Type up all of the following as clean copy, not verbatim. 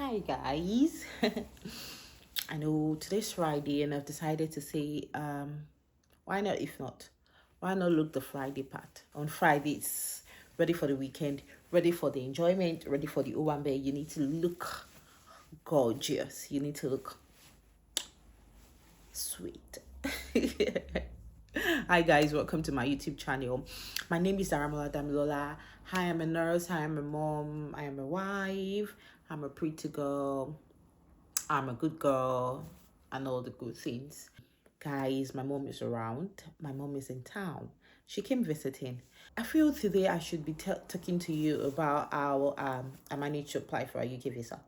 Hi guys. I know today's Friday and I've decided to say why not if not? Why not look the Friday part? On Fridays, ready for the weekend, ready for the enjoyment, ready for the Owambe. You need to look gorgeous. You need to look sweet. Hi guys, welcome to my YouTube channel. My name is Daramola Damilola. Hi, I'm a nurse. Hi, I'm a mom. I am a wife. I'm a pretty girl. I'm a good girl, and all the good things. Guys, my mom is around. My mom is in town. She came visiting. I feel today I should be talking to you about how I managed to apply for a UK visa.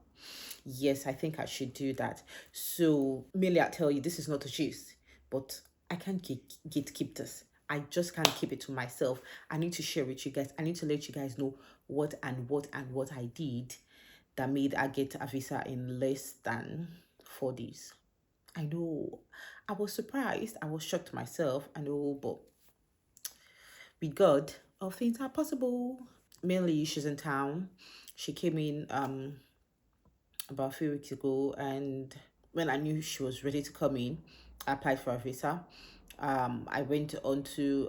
Yes, I think I should do that. So, mainly I tell you, this is not a gist, but I can't keep this. I just can't keep it to myself. I need to share with you guys. I need to let you guys know what I did that made I get a visa in less than 4 days. I know. I was surprised. I was shocked myself. I know, but with God, all things are possible. Mainly, she's in town. She came in about a few weeks ago, and when I knew she was ready to come in, I applied for a visa. I went on to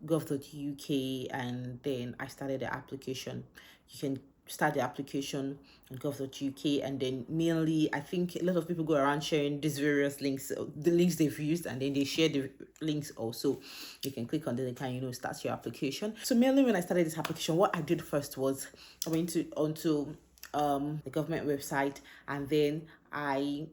gov.uk and then I started the application. You can start the application on gov.uk, and then mainly I think a lot of people go around sharing these various links, the links they've used, and then they share the links also. You can click on the link and start your application. So mainly when I started this application, what I did first was I went onto the government website, and then I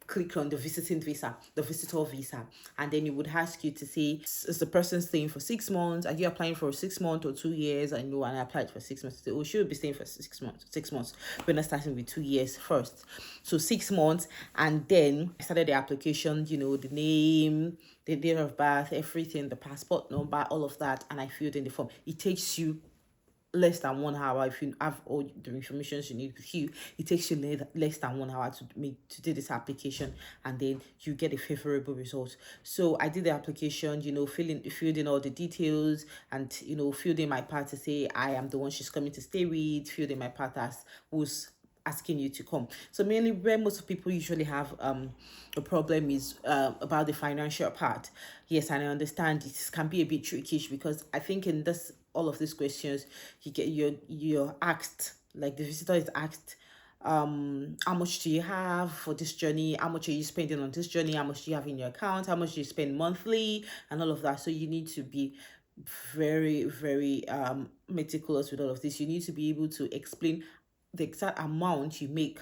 click on the visiting visa, the visitor visa, and then it would ask you to say, is the person staying for 6 months? Are you applying for 6 months or 2 years? I know, and I applied for 6 months. Oh, she would be staying for 6 months. 6 months. We're not starting with 2 years first. So 6 months, and then I started the application. The name, the date of birth, everything, the passport number, all of that, and I filled in the form. It takes you less than 1 hour. If you have all the information you need with you, it takes you less than 1 hour to do this application, and then you get a favorable result. So I did the application, filled in all the details, and filled in my part to say I am the one she's coming to stay with, filled in my part as who's asking you to come. So mainly where most of people usually have a problem is about the financial part. Yes, and I understand it can be a bit tricky, because I think in this all of these questions you're asked, like the visitor is asked, how much do you have for this journey, how much are you spending on this journey, how much do you have in your account, how much do you spend monthly, and all of that. So you need to be very, very meticulous with all of this. You need to be able to explain the exact amount you make.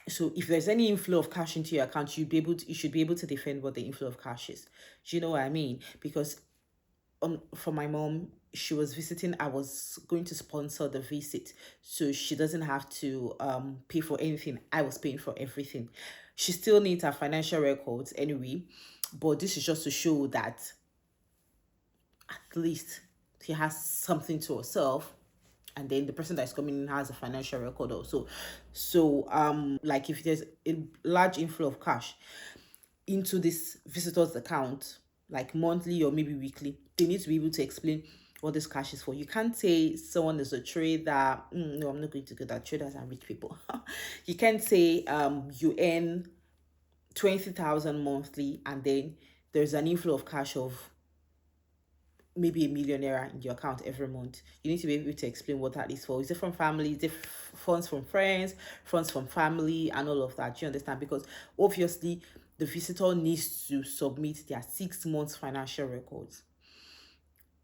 So if there's any inflow of cash into your account, you should be able to defend what the inflow of cash is. Do you know what I mean? Because for my mom, she was visiting. I was going to sponsor the visit, so she doesn't have to pay for anything. I was paying for everything. She still needs her financial records anyway, but this is just to show that at least she has something to herself, and then the person that's coming in has a financial record also. So like if there's a large inflow of cash into this visitor's account, like monthly or maybe weekly, they need to be able to explain what this cash is for. You can't say someone is a trader. No, I'm not going to go that. Traders are rich people. You can't say you earn 20,000 monthly, and then there's an inflow of cash of maybe a millionaire in your account every month. You need to be able to explain what that is for. Is it from family? Is it funds from friends, funds from family, and all of that? Do you understand? Because obviously the visitor needs to submit their 6 months financial records.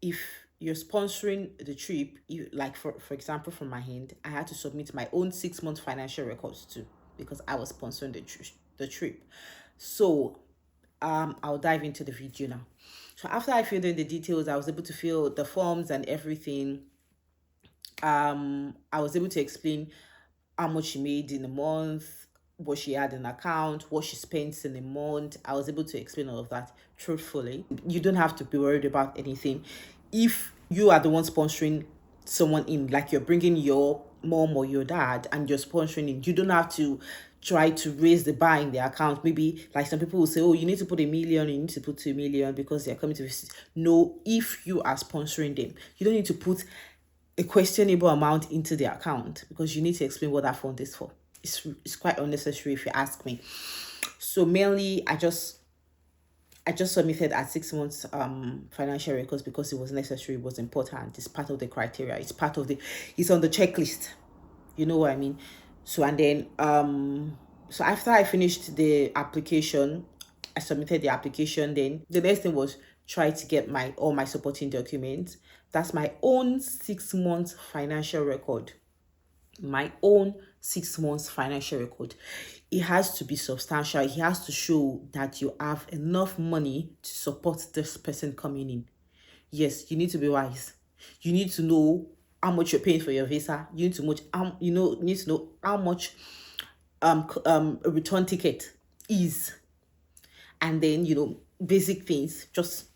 If you're sponsoring the trip, like for example, from my hand, I had to submit my own 6 months financial records too, because I was sponsoring the trip. So I'll dive into the video now. So after I filled in the details, I was able to fill the forms and everything. I was able to explain how much she made in a month, what she had in account, what she spends in a month. I was able to explain all of that truthfully. You don't have to be worried about anything. If you are the one sponsoring someone in, like you're bringing your mom or your dad and you're sponsoring it, you don't have to try to raise the bar in their account. Maybe like some people will say, oh, you need to put 1 million, you need to put 2 million because they're coming to visit. No, if you are sponsoring them, you don't need to put a questionable amount into the account, because you need to explain what that fund is for. It's quite unnecessary if you ask me. So mainly I just submitted at 6 months financial records because it was necessary, it was important, it's part of the criteria, it's on the checklist. You know what I mean? So and then so after I finished the application, I submitted the application. Then the next thing was try to get my all my supporting documents. That's my own 6 months financial record. My own 6 months financial record. It has to be substantial. It has to show that you have enough money to support this person coming in. Yes, you need to be wise. You need to know how much you're paying for your visa. You need to much you need to know how much a return ticket is, and then basic things, just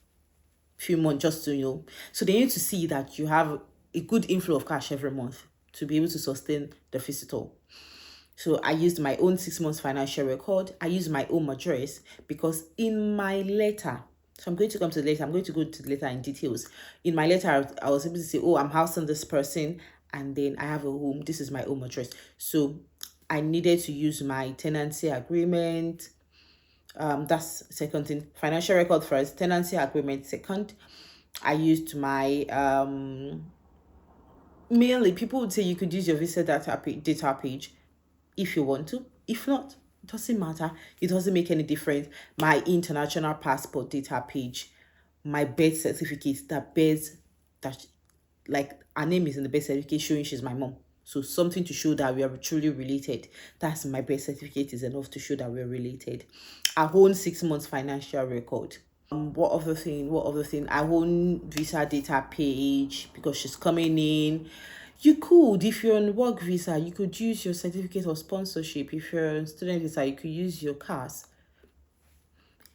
few months, just to so they need to see that you have a good inflow of cash every month to be able to sustain the visitor. So I used my own 6 months financial record. I used my own address because in my letter, so I'm going to come to the letter. I'm going to go to the letter in details. In my letter, I was able to say, oh, I'm housing this person, and then I have a home. This is my home address. So I needed to use my tenancy agreement. That's second thing. Financial record first, tenancy agreement second. I used my mainly people would say you could use your visa data page if you want to. If not, it doesn't matter. It doesn't make any difference. My international passport data page, my birth certificate that bears that, like, her name is in the birth certificate showing she's my mom. So something to show that we are truly related. That's my birth certificate is enough to show that we're related. Our own 6 months financial record. What other thing? Our own visa data page because she's coming in. You could, if you're on work visa, you could use your certificate of sponsorship. If you're on student visa, you could use your CAS.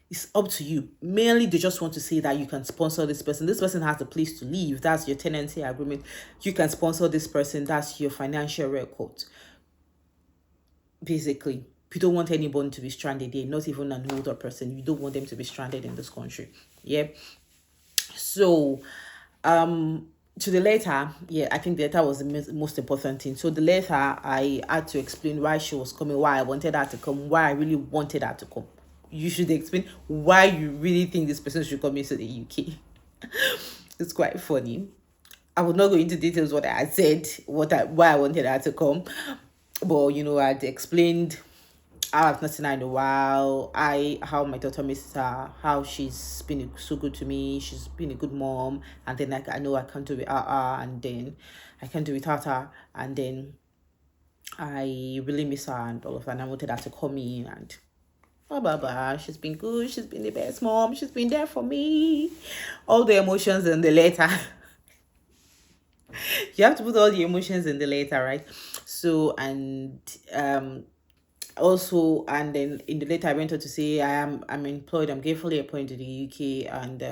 It's up to you. Mainly, they just want to say that you can sponsor this person. This person has a place to live. That's your tenancy agreement. You can sponsor this person. That's your financial record. Basically, you don't want anyone to be stranded there, not even an older person. You don't want them to be stranded in this country. Yeah. So, to the letter, yeah, I think the letter was the most important thing. So the letter, I had to explain why she was coming, why I wanted her to come, why I really wanted her to come. You should explain why you really think this person should come into the UK. It's quite funny. I would not go into details what I said, why I wanted her to come, but I'd explained I've not seen her in a while. How my daughter misses her, how she's been so good to me. She's been a good mom, and then I know I can't do without her, and then I can't do without her, and then I really miss her and all of that. And I wanted her to come in and blah blah blah. She's been good. She's been the best mom. She's been there for me. All the emotions in the letter. You have to put all the emotions in the letter, right? So and also, and then in the letter I went on to say I'm employed, I'm gainfully employed in the UK, and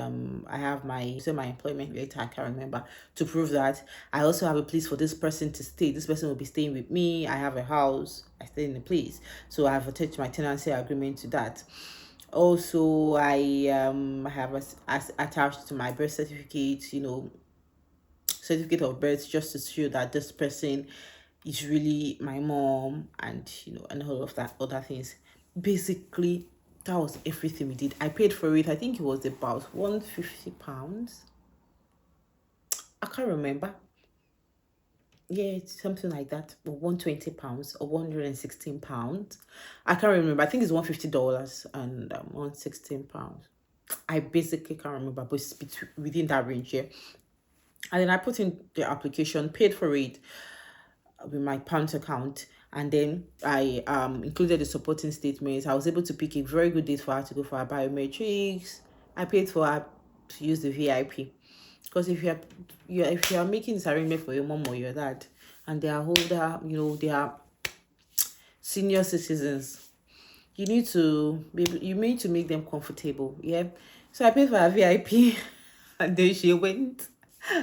I have my employment letter, I can't remember, to prove that. I also have a place for this person to stay. This person will be staying with me. I have a house, I stay in a place, so I've attached my tenancy agreement to that. Also, I have attached to my birth certificate, certificate of birth, just to show that this person is really my mom, and and all of that other things. Basically, that was everything we did. I paid for it. I think it was about £150. I can't remember. Yeah, it's something like that, or £120 or £116. I can't remember. I think it's $150 and £116. I basically can't remember, but it's within that range, yeah. And then I put in the application, paid for it with my pound account, and then I included the supporting statements. I was able to pick a very good date for her to go for her biometrics. I paid for her to use the VIP, because if you are making this arrangement for your mom or your dad, and they are older, they are senior citizens, you need to make them comfortable. Yeah. So I paid for her VIP, and then she went.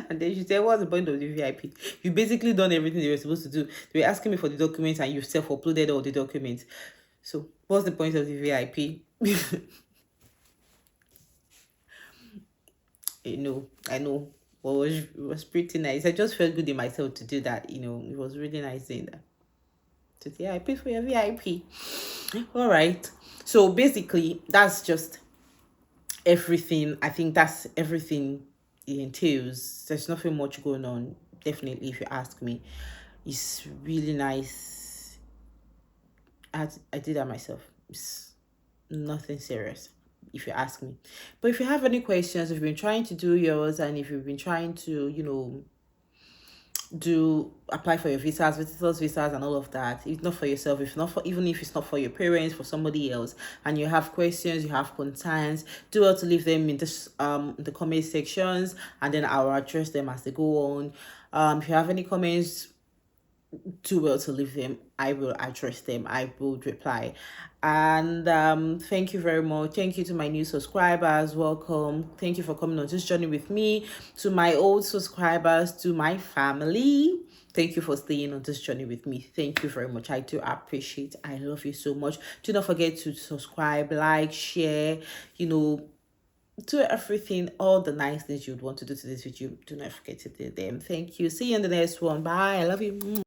And then she said, what's the point of the VIP? You basically done everything they were supposed to do. They were asking me for the documents, and you self-uploaded all the documents. So what's the point of the VIP? I know. Well, it was pretty nice. I just felt good in myself to do that. It was really nice doing that. So yeah, I paid for your VIP. All right. So basically, that's just everything. I think that's everything it entails. There's nothing much going on. Definitely, if you ask me, it's really nice. I did that myself. It's nothing serious, if you ask me. But if you have any questions, if you've been trying to do yours, and if you've been trying to, do apply for your visitors visas and all of that, if not for yourself, if not for, even if it's not for your parents, for somebody else, and you have questions, you have concerns, do well to leave them in this the comment sections, and then I'll address them as they go on. If you have any comments, do well to leave them. I will address them. I will reply. And thank you very much. Thank you to my new subscribers. Welcome. Thank you for coming on this journey with me. To my old subscribers, to my family, thank you for staying on this journey with me. Thank you very much. I do appreciate. I love you so much. Do not forget to subscribe, like, share, do everything, all the nice things you'd want to do to this video. Do not forget to do them. Thank you. See you in the next one. Bye. I love you.